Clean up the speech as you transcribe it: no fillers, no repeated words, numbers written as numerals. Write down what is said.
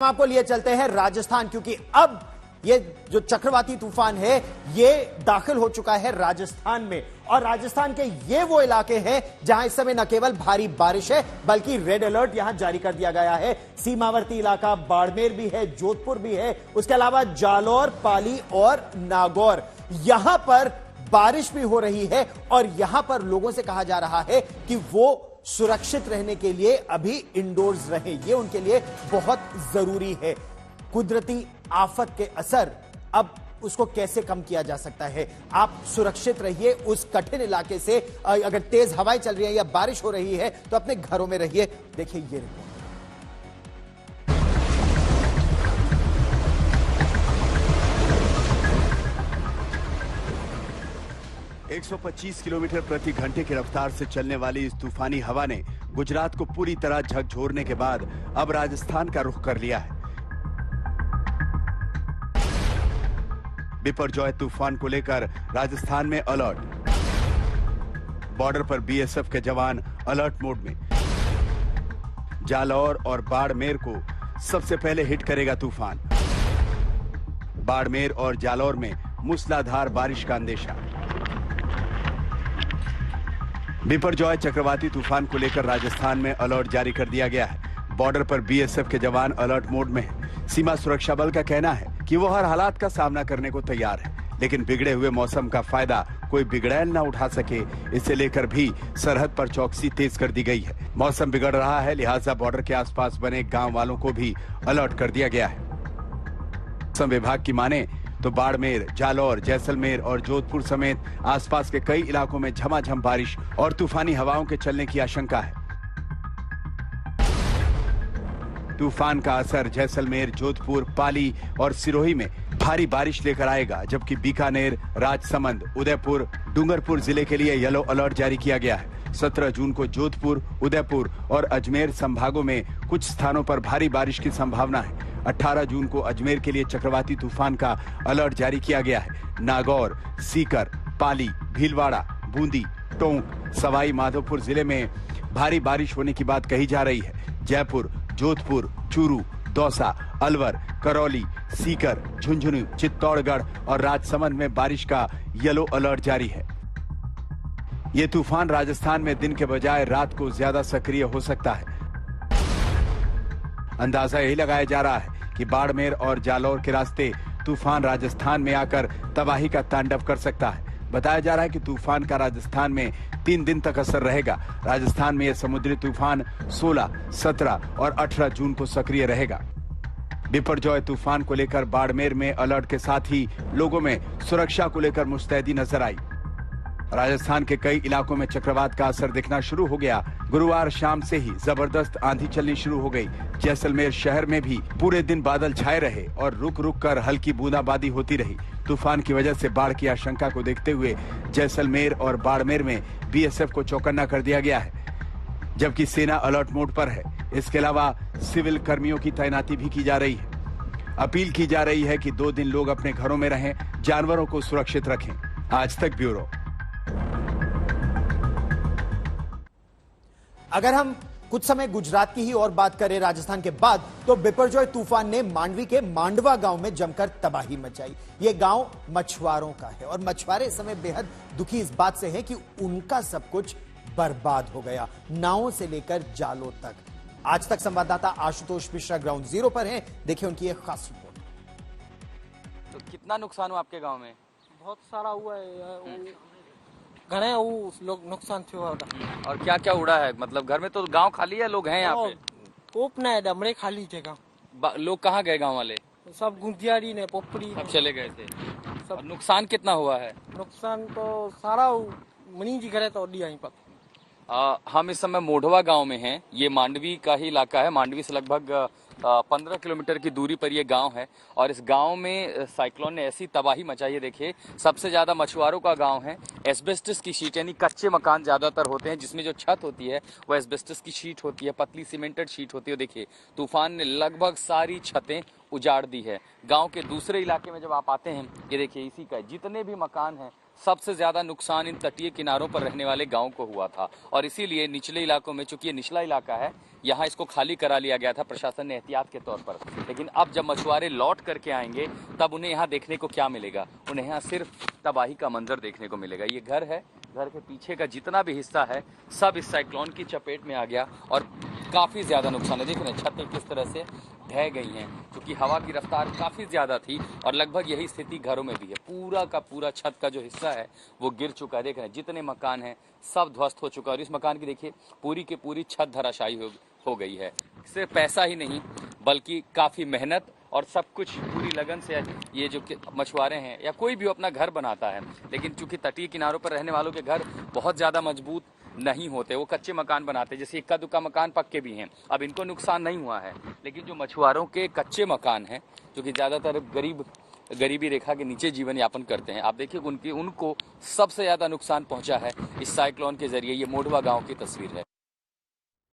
हम आपको लिए चलते हैं राजस्थान, क्योंकि अब ये जो चक्रवाती तूफान है ये दाखिल हो चुका है राजस्थान में। और राजस्थान के ये वो इलाके हैं जहां इस समय न केवल भारी बारिश है बल्कि रेड अलर्ट यहां जारी कर दिया गया है। सीमावर्ती इलाका बाड़मेर भी है, जोधपुर भी है, उसके अलावा जालौर, पाली और नागौर, यहां पर बारिश भी हो रही है। और यहां पर लोगों से कहा जा रहा है कि वो सुरक्षित रहने के लिए अभी इंडोर्स रहें, ये उनके लिए बहुत जरूरी है। कुदरती आफत के असर अब उसको कैसे कम किया जा सकता है? आप सुरक्षित रहिए उस कठिन इलाके से। अगर तेज हवाएं चल रही है या बारिश हो रही है तो अपने घरों में रहिए। देखिए ये रिपोर्ट। 125 किलोमीटर प्रति घंटे की रफ्तार से चलने वाली इस तूफानी हवा ने गुजरात को पूरी तरह झकझोरने के बाद अब राजस्थान का रुख कर लिया है। बिपरजॉय तूफान को लेकर राजस्थान में अलर्ट। बॉर्डर पर बीएसएफ के जवान अलर्ट मोड में। जालौर और बाड़मेर को सबसे पहले हिट करेगा तूफान। बाड़मेर और जालौर में मूसलाधार बारिश का अंदेशा। बिपरजॉय चक्रवाती तूफान को लेकर राजस्थान में अलर्ट जारी कर दिया गया है। बॉर्डर पर बीएसएफ के जवान अलर्ट मोड में हैं। सीमा सुरक्षा बल का कहना है कि वो हर हालात का सामना करने को तैयार है, लेकिन बिगड़े हुए मौसम का फायदा कोई बिगड़ैल न उठा सके, इसे लेकर भी सरहद पर चौकसी तेज कर दी गई है। मौसम बिगड़ रहा है, लिहाजा बॉर्डर के आसपास बने गांव वालों को भी अलर्ट कर दिया गया है। मौसम विभाग की माने तो बाड़मेर, जालौर, जैसलमेर और जोधपुर समेत आसपास के कई इलाकों में झमाझम बारिश और तूफानी हवाओं के चलने की आशंका है। तूफान का असर जैसलमेर, जोधपुर, पाली और सिरोही में भारी बारिश लेकर आएगा, जबकि बीकानेर, राजसमंद, उदयपुर, डूंगरपुर जिले के लिए येलो अलर्ट जारी किया गया है। 17 जून को जोधपुर, उदयपुर और अजमेर संभागों में कुछ स्थानों पर भारी बारिश की संभावना है। 18 जून को अजमेर के लिए चक्रवाती तूफान का अलर्ट जारी किया गया है। नागौर, सीकर, पाली, भीलवाड़ा, बूंदी, टोंक, सवाई माधोपुर जिले में भारी बारिश होने की बात कही जा रही है। जयपुर, जोधपुर, चूरू, दौसा, अलवर, करौली, सीकर, झुंझुनू, चित्तौड़गढ़ और राजसमंद में बारिश का येलो अलर्ट जारी है। ये तूफान राजस्थान में दिन के बजाय रात को ज्यादा सक्रिय हो सकता है। अंदाजा यही लगाया जा रहा है कि बाड़मेर और जालौर के रास्ते तूफान राजस्थान में आकर तबाही का तांडव कर सकता है। बताया जा रहा है कि तूफान का राजस्थान में 3 दिन तक असर रहेगा। राजस्थान में यह समुद्री तूफान 16, 17 और 18 जून को सक्रिय रहेगा। बिपरजॉय तूफान को लेकर बाड़मेर में अलर्ट के साथ ही लोगों में सुरक्षा को लेकर मुस्तैदी नजर आई। राजस्थान के कई इलाकों में चक्रवात का असर दिखना शुरू हो गया। गुरुवार शाम से ही जबरदस्त आंधी चलनी शुरू हो गई। जैसलमेर शहर में भी पूरे दिन बादल छाए रहे और रुक रुक कर हल्की बूंदाबांदी होती रही। तूफान की वजह से बाढ़ की आशंका को देखते हुए जैसलमेर और बाड़मेर में बीएसएफ को चौकन्ना कर दिया गया है, जबकि सेना अलर्ट मोड पर है। इसके अलावा सिविल कर्मियों की तैनाती भी की जा रही है। अपील की जा रही है कि 2 दिन लोग अपने घरों में रहें, जानवरों को सुरक्षित रखें। आज तक ब्यूरो। अगर हम कुछ समय गुजरात की ही और बात करें राजस्थान के बाद, तो बिपरजॉय तूफान ने मांडवी के मांडवा गांव में जमकर तबाही मचाई। यह गांव मछुआरों का है और मछुआरे इस समय बेहद दुखी इस बात से हैं कि उनका सब कुछ बर्बाद हो गया, नावों से लेकर जालों तक। आज तक संवाददाता आशुतोष मिश्रा ग्राउंड जीरो पर हैं, देखिए उनकी एक खास रिपोर्ट। तो कितना नुकसान हुआ आपके गांव में? बहुत सारा हुआ है, घने लोग नुकसान हुआ। और क्या क्या उड़ा है? मतलब घर में तो गांव खाली है, लोग हैं यहाँ पे? कोप ना है, डमरे खाली जगह। लोग कहाँ गए गांव वाले? सब गुंजियारी ने, पोपड़ी सब चले गए थे। सब नुकसान कितना हुआ है? नुकसान तो सारा मनी जी करे तो यहीं पर। हम इस समय मोढ़वा गांव में हैं। ये मांडवी का ही इलाका है। मांडवी से लगभग 15 किलोमीटर की दूरी पर ये गांव है और इस गांव में साइक्लोन ने ऐसी तबाही मचाई है। देखिए, सबसे ज्यादा मछुआरों का गांव है। एस्बेस्टस की शीट, यानी कच्चे मकान ज्यादातर होते हैं जिसमें जो छत होती है वो एस्बेस्टस की शीट होती है, पतली सीमेंटेड शीट होती है। देखिए, तूफान ने लगभग सारी छतें उजाड़ दी है। गांव के दूसरे इलाके में जब आप आते हैं, ये देखिए इसी का जितने भी मकान हैं, सबसे ज्यादा नुकसान इन तटीय किनारों पर रहने वाले गांव को हुआ था। और इसीलिए निचले इलाकों में, चूंकि ये निचला इलाका है, यहाँ इसको खाली करा लिया गया था प्रशासन ने एहतियात के तौर पर, लेकिन अब जब मछुआरे लौट करके आएंगे तब उन्हें यहाँ देखने को क्या मिलेगा? उन्हें यहाँ सिर्फ तबाही का मंजर देखने को मिलेगा। ये घर है, घर के पीछे का जितना भी हिस्सा है सब इस साइक्लोन की चपेट में आ गया और काफ़ी ज़्यादा नुकसान है। देख रहे हैं छतें किस तरह से ढह गई हैं, क्योंकि हवा की रफ्तार काफ़ी ज़्यादा थी और लगभग यही स्थिति घरों में भी है। पूरा का पूरा छत का जो हिस्सा है वो गिर चुका है। देख रहे हैं जितने मकान हैं सब ध्वस्त हो चुका है और इस मकान की देखिए पूरी की पूरी छत धराशायी हो गई है। सिर्फ पैसा ही नहीं बल्कि काफ़ी मेहनत और सब कुछ पूरी लगन से ये जो मछुआरे हैं या कोई भी अपना घर बनाता है, लेकिन चूंकि तटीय किनारों पर रहने वालों के घर बहुत ज़्यादा मजबूत नहीं होते, वो कच्चे मकान बनाते, जैसे इक्का दुक्का मकान पक्के भी हैं। अब इनको नुकसान नहीं हुआ है, लेकिन जो मछुआरों के कच्चे मकान हैं जो कि ज़्यादातर गरीबी रेखा के नीचे जीवन यापन करते हैं, आप देखिए उनको सबसे ज़्यादा नुकसान पहुंचा है इस साइक्लोन के जरिए। ये मोढवा गांव की तस्वीर है।